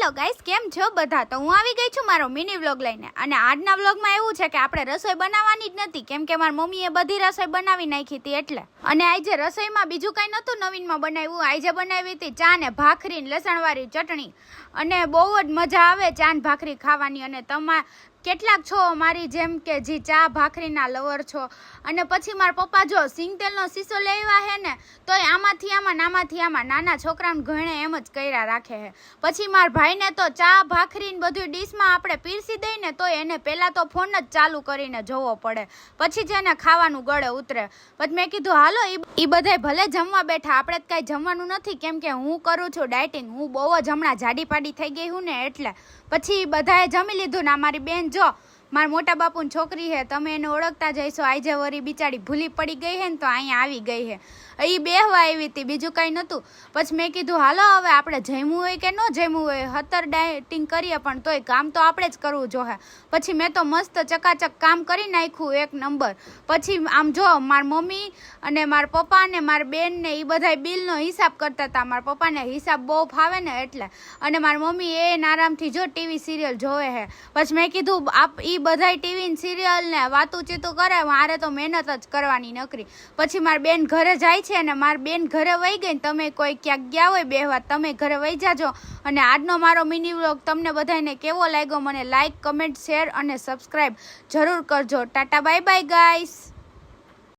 Hello guys, કેમ છો બધા? તો હું આવી ગઈ છું મારો મિની વ્લોગ લઈને. અને આજના વ્લોગમાં એવું છે કે આપણે રસોઈ બનાવવાની જ નથી, કેમ કે મારી મમ્મીએ બધી રસોઈ બનાવી નાખી હતી એટલે. અને આજે રસોઈમાં બીજું કંઈ નહોતું નવીનમાં બનાવ્યું. આજે બનાવી હતી ચા ને ભાખરી ને લસણવાળી ચટણી. અને બહુ જ મજા આવે ચા ને ભાખરી ખાવાની. અને કેટલાક છો મારી જેમ કે જે ચા ભાખરીના લવર છો. અને પછી મારા પપ્પા જો સિંગતેલનો શીશો લેવા હે ને તોય આમાંથી આમાં નાના છોકરાને ઘણે એમ જ કર્યા રાખે છે. પછી મારા ભાઈને તો ચા ભાખરી ને બધું ડીશમાં આપણે પીરસી દઈએ ને તોય એને પહેલાં તો ફોન જ ચાલુ કરીને જોવો પડે, પછી જ એને ખાવાનું ગળે ઉતરે. પછી મેં કીધું હાલો એ બધાય ભલે જમવા બેઠા, આપણે જ કાંઈ જમવાનું નથી, કેમ કે હું કરું છું ડાયટિંગ. હું બહુ જ હમણાં જાડી પાડી થઈ ગઈ હું ને એટલે. પછી બધાએ જમી લીધું ને મારી બેન જો મારા મોટા બાપુની છોકરી હે, તમે એને ઓળખતા જઈશો. આજે વરી બિચારી ભૂલી પડી ગઈ હે ને તો અહીંયા આવી ગઈ હે. એ બેહવા આવી હતી, બીજું કાંઈ નહોતું. પછી મેં કીધું હાલો હવે આપણે જમવું હોય કે ન જમવું હોય, હતર ડાયટિંગ કરીએ પણ તોય કામ તો આપણે જ કરવું જોઈએ. પછી મેં તો મસ્ત ચકાચક કામ કરી નાખ્યું એક નંબર. પછી આમ જો મારા મમ્મી અને મારા પપ્પા ને મારા બેન ને એ બધા બિલનો હિસાબ કરતા હતા. મારા પપ્પાને હિસાબ બહુ ફાવે ને એટલે. અને મારી મમ્મી એને આરામથી જો ટીવી સિરિયલ જોવે છે. પછી મેં કીધું એ બધા ટીવી સિરિયલ ને વાતું ચીતું કરે, મારે તો મહેનત જ કરવાની નકરી. પછી મારી બેન ઘરે જાય છે અને મારી બેન ઘરે વહી ગઈ ને તમે કોઈ ક્યાંક ગયા હોય બેહવા, તમે ઘરે વહી જાજો. અને આજનો મારો મિની વ્લોગ તમને બધાને કેવો લાગ્યો મને લાઈક, કમેન્ટ, શેર અને સબસ્ક્રાઈબ જરૂર કરજો. Tata bye bye guys.